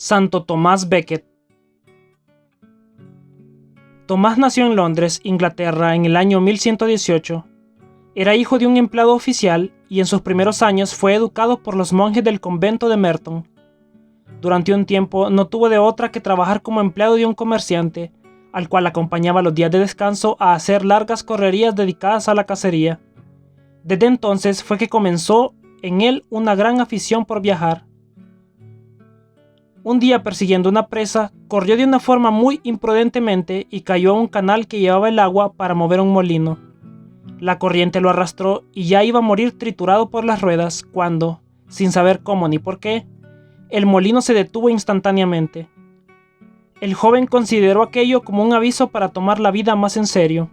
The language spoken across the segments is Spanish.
Santo Tomás Becket. Tomás nació en Londres, Inglaterra, en el año 1118. Era hijo de un empleado oficial y en sus primeros años fue educado por los monjes del convento de Merton. Durante un tiempo no tuvo de otra que trabajar como empleado de un comerciante, al cual acompañaba los días de descanso a hacer largas correrías dedicadas a la cacería. Desde entonces fue que comenzó en él una gran afición por viajar. Un día, persiguiendo una presa, corrió de una forma muy imprudentemente y cayó a un canal que llevaba el agua para mover un molino. La corriente lo arrastró y ya iba a morir triturado por las ruedas cuando, sin saber cómo ni por qué, el molino se detuvo instantáneamente. El joven consideró aquello como un aviso para tomar la vida más en serio.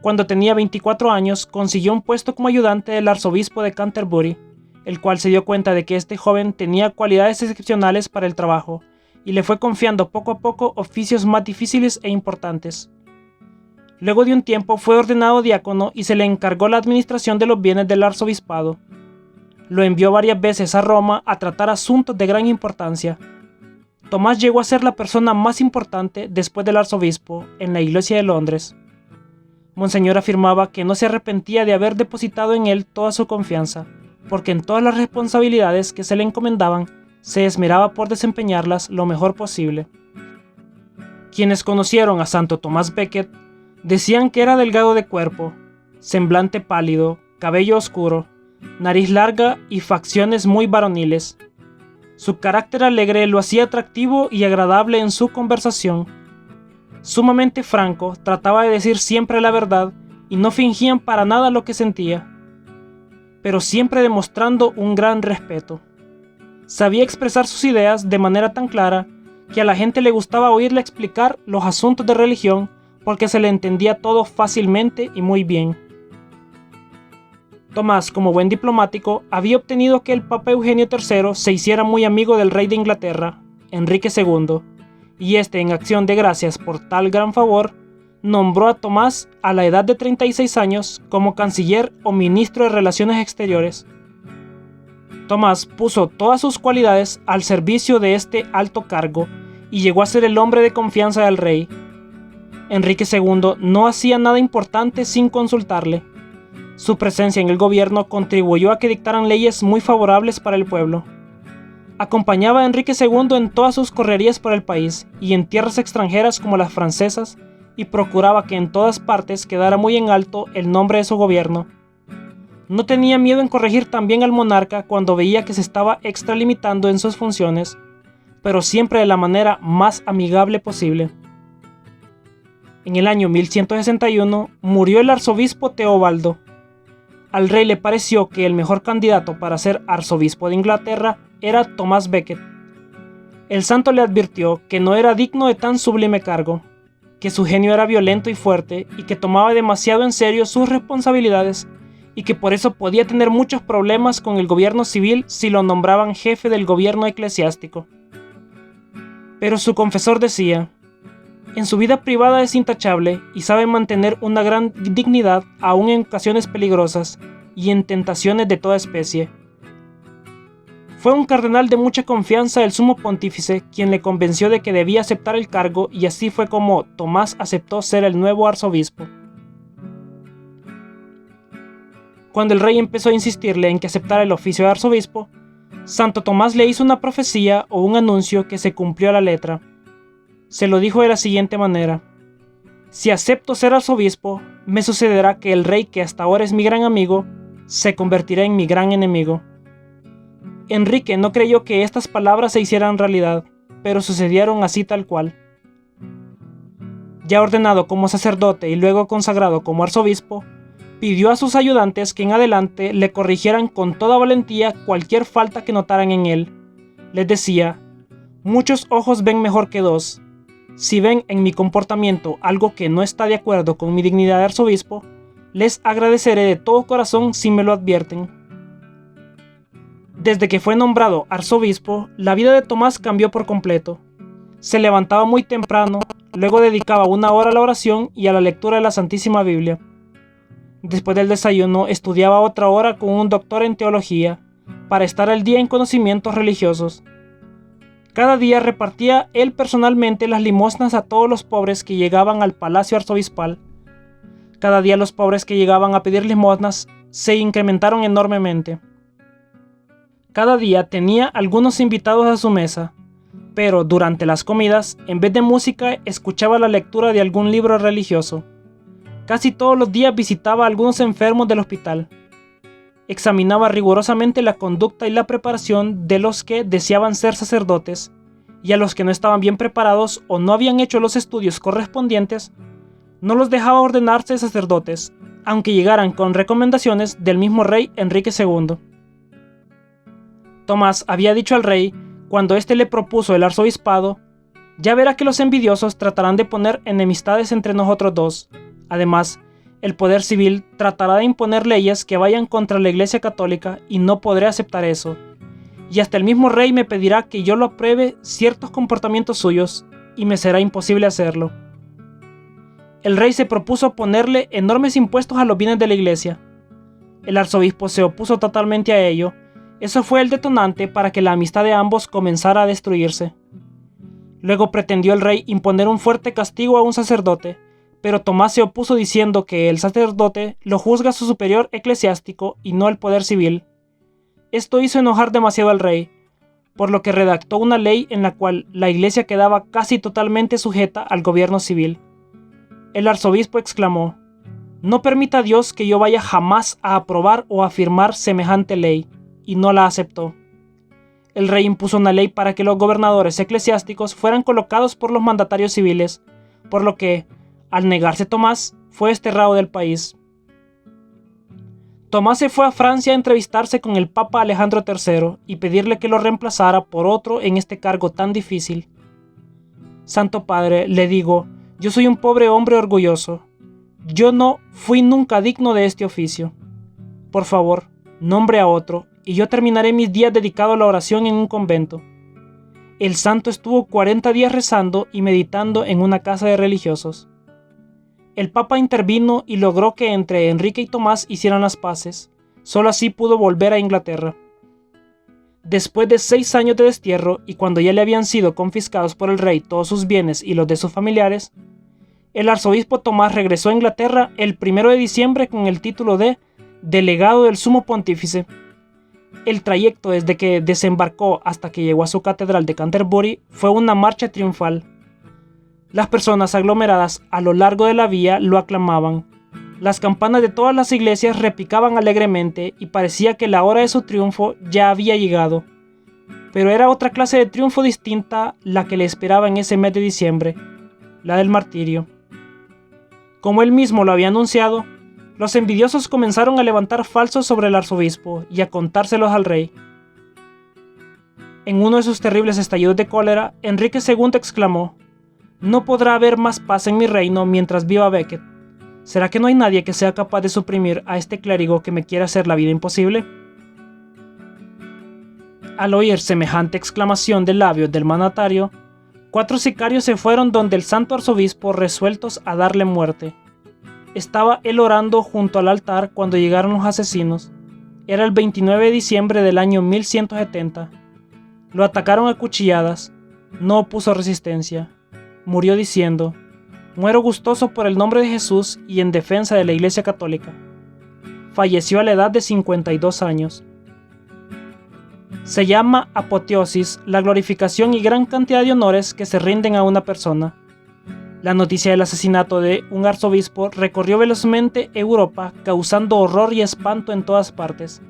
Cuando tenía 24 años, consiguió un puesto como ayudante del arzobispo de Canterbury, el cual se dio cuenta de que este joven tenía cualidades excepcionales para el trabajo, y le fue confiando poco a poco oficios más difíciles e importantes. Luego de un tiempo fue ordenado diácono y se le encargó la administración de los bienes del arzobispado. Lo envió varias veces a Roma a tratar asuntos de gran importancia. Tomás llegó a ser la persona más importante después del arzobispo en la iglesia de Londres. Monseñor afirmaba que no se arrepentía de haber depositado en él toda su confianza, porque en todas las responsabilidades que se le encomendaban, se esmeraba por desempeñarlas lo mejor posible. Quienes conocieron a Santo Tomás Becket decían que era delgado de cuerpo, semblante pálido, cabello oscuro, nariz larga y facciones muy varoniles. Su carácter alegre lo hacía atractivo y agradable en su conversación. Sumamente franco, trataba de decir siempre la verdad y no fingían para nada lo que sentía, pero siempre demostrando un gran respeto. Sabía expresar sus ideas de manera tan clara que a la gente le gustaba oírle explicar los asuntos de religión porque se le entendía todo fácilmente y muy bien. Tomás, como buen diplomático, había obtenido que el Papa Eugenio III se hiciera muy amigo del rey de Inglaterra, Enrique II, y este, en acción de gracias por tal gran favor, nombró a Tomás a la edad de 36 años como canciller o ministro de Relaciones Exteriores. Tomás puso todas sus cualidades al servicio de este alto cargo y llegó a ser el hombre de confianza del rey. Enrique II no hacía nada importante sin consultarle. Su presencia en el gobierno contribuyó a que dictaran leyes muy favorables para el pueblo. Acompañaba a Enrique II en todas sus correrías por el país y en tierras extranjeras como las francesas, y procuraba que en todas partes quedara muy en alto el nombre de su gobierno. No tenía miedo en corregir también al monarca cuando veía que se estaba extralimitando en sus funciones, pero siempre de la manera más amigable posible. En el año 1161 murió el arzobispo Teobaldo. Al rey le pareció que el mejor candidato para ser arzobispo de Inglaterra era Tomás Becket. El santo le advirtió que no era digno de tan sublime cargo, que su genio era violento y fuerte y que tomaba demasiado en serio sus responsabilidades y que por eso podía tener muchos problemas con el gobierno civil si lo nombraban jefe del gobierno eclesiástico. Pero su confesor decía: en su vida privada es intachable y sabe mantener una gran dignidad aún en ocasiones peligrosas y en tentaciones de toda especie. Fue un cardenal de mucha confianza del sumo pontífice quien le convenció de que debía aceptar el cargo, y así fue como Tomás aceptó ser el nuevo arzobispo. Cuando el rey empezó a insistirle en que aceptara el oficio de arzobispo, Santo Tomás le hizo una profecía o un anuncio que se cumplió a la letra. Se lo dijo de la siguiente manera: si acepto ser arzobispo, me sucederá que el rey, que hasta ahora es mi gran amigo, se convertirá en mi gran enemigo. Enrique no creyó que estas palabras se hicieran realidad, pero sucedieron así tal cual. Ya ordenado como sacerdote y luego consagrado como arzobispo, pidió a sus ayudantes que en adelante le corrigieran con toda valentía cualquier falta que notaran en él. Les decía: muchos ojos ven mejor que dos. Si ven en mi comportamiento algo que no está de acuerdo con mi dignidad de arzobispo, les agradeceré de todo corazón si me lo advierten. Desde que fue nombrado arzobispo, la vida de Tomás cambió por completo. Se levantaba muy temprano, luego dedicaba 1 hora a la oración y a la lectura de la Santísima Biblia. Después del desayuno estudiaba otra hora con un doctor en teología, para estar al día en conocimientos religiosos. Cada día repartía él personalmente las limosnas a todos los pobres que llegaban al palacio arzobispal. Cada día los pobres que llegaban a pedir limosnas se incrementaron enormemente. Cada día tenía algunos invitados a su mesa, pero durante las comidas, en vez de música, escuchaba la lectura de algún libro religioso. Casi todos los días visitaba a algunos enfermos del hospital. Examinaba rigurosamente la conducta y la preparación de los que deseaban ser sacerdotes, y a los que no estaban bien preparados o no habían hecho los estudios correspondientes, no los dejaba ordenarse sacerdotes, aunque llegaran con recomendaciones del mismo rey Enrique II. Tomás había dicho al rey, cuando éste le propuso el arzobispado: «Ya verá que los envidiosos tratarán de poner enemistades entre nosotros dos. Además, el poder civil tratará de imponer leyes que vayan contra la Iglesia Católica y no podré aceptar eso. Y hasta el mismo rey me pedirá que yo lo apruebe ciertos comportamientos suyos, y me será imposible hacerlo». El rey se propuso ponerle enormes impuestos a los bienes de la iglesia. El arzobispo se opuso totalmente a ello. Eso fue el detonante para que la amistad de ambos comenzara a destruirse. Luego pretendió el rey imponer un fuerte castigo a un sacerdote, pero Tomás se opuso diciendo que el sacerdote lo juzga su superior eclesiástico y no el poder civil. Esto hizo enojar demasiado al rey, por lo que redactó una ley en la cual la iglesia quedaba casi totalmente sujeta al gobierno civil. El arzobispo exclamó: «No permita Dios que yo vaya jamás a aprobar o a firmar semejante ley», y no la aceptó. El rey impuso una ley para que los gobernadores eclesiásticos fueran colocados por los mandatarios civiles, por lo que, al negarse Tomás, fue desterrado del país. Tomás se fue a Francia a entrevistarse con el Papa Alejandro III y pedirle que lo reemplazara por otro en este cargo tan difícil. «Santo Padre, le digo, yo soy un pobre hombre orgulloso. Yo no fui nunca digno de este oficio. Por favor, nombre a otro, y yo terminaré mis días dedicado a la oración en un convento». El santo estuvo 40 días rezando y meditando en una casa de religiosos. El Papa intervino y logró que entre Enrique y Tomás hicieran las paces. Solo así pudo volver a Inglaterra. Después de 6 años de destierro, y cuando ya le habían sido confiscados por el rey todos sus bienes y los de sus familiares, el arzobispo Tomás regresó a Inglaterra el 1 de diciembre con el título de delegado del Sumo Pontífice. El trayecto desde que desembarcó hasta que llegó a su catedral de Canterbury fue una marcha triunfal. Las personas aglomeradas a lo largo de la vía lo aclamaban. Las campanas de todas las iglesias repicaban alegremente y parecía que la hora de su triunfo ya había llegado. Pero era otra clase de triunfo distinta la que le esperaba en ese mes de diciembre, la del martirio. Como él mismo lo había anunciado, los envidiosos comenzaron a levantar falsos sobre el arzobispo y a contárselos al rey. En uno de sus terribles estallidos de cólera, Enrique II exclamó: «No podrá haber más paz en mi reino mientras viva Becket. ¿Será que no hay nadie que sea capaz de suprimir a este clérigo que me quiere hacer la vida imposible?». Al oír semejante exclamación de labios del mandatario, 4 sicarios se fueron donde el santo arzobispo resueltos a darle muerte. Estaba él orando junto al altar cuando llegaron los asesinos. Era el 29 de diciembre del año 1170. Lo atacaron a cuchilladas. No opuso resistencia. Murió diciendo: «Muero gustoso por el nombre de Jesús y en defensa de la Iglesia Católica». Falleció a la edad de 52 años. Se llama apoteosis la glorificación y gran cantidad de honores que se rinden a una persona. La noticia del asesinato de un arzobispo recorrió velozmente Europa, causando horror y espanto en todas partes.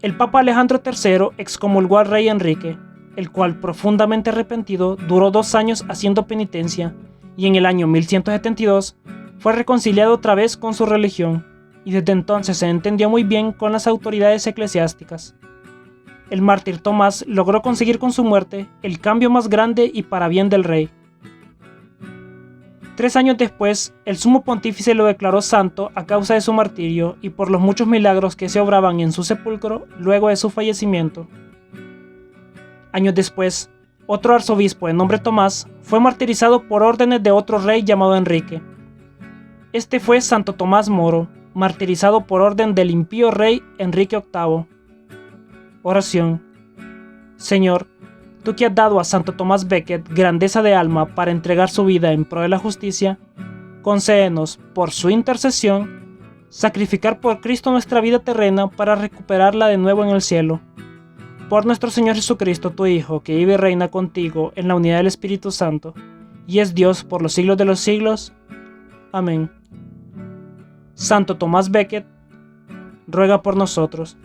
El Papa Alejandro III excomulgó al rey Enrique, el cual, profundamente arrepentido, duró 2 años haciendo penitencia, y en el año 1172 fue reconciliado otra vez con su religión, y desde entonces se entendió muy bien con las autoridades eclesiásticas. El mártir Tomás logró conseguir con su muerte el cambio más grande y para bien del rey. 3 años después, el sumo pontífice lo declaró santo a causa de su martirio y por los muchos milagros que se obraban en su sepulcro luego de su fallecimiento. Años después, otro arzobispo de nombre Tomás fue martirizado por órdenes de otro rey llamado Enrique. Este fue Santo Tomás Moro, martirizado por orden del impío rey Enrique VIII. Oración. Señor, tú que has dado a Santo Tomás Becket grandeza de alma para entregar su vida en pro de la justicia, concédenos, por su intercesión, sacrificar por Cristo nuestra vida terrena para recuperarla de nuevo en el cielo. Por nuestro Señor Jesucristo, tu Hijo, que vive y reina contigo en la unidad del Espíritu Santo, y es Dios por los siglos de los siglos. Amén. Santo Tomás Becket, ruega por nosotros.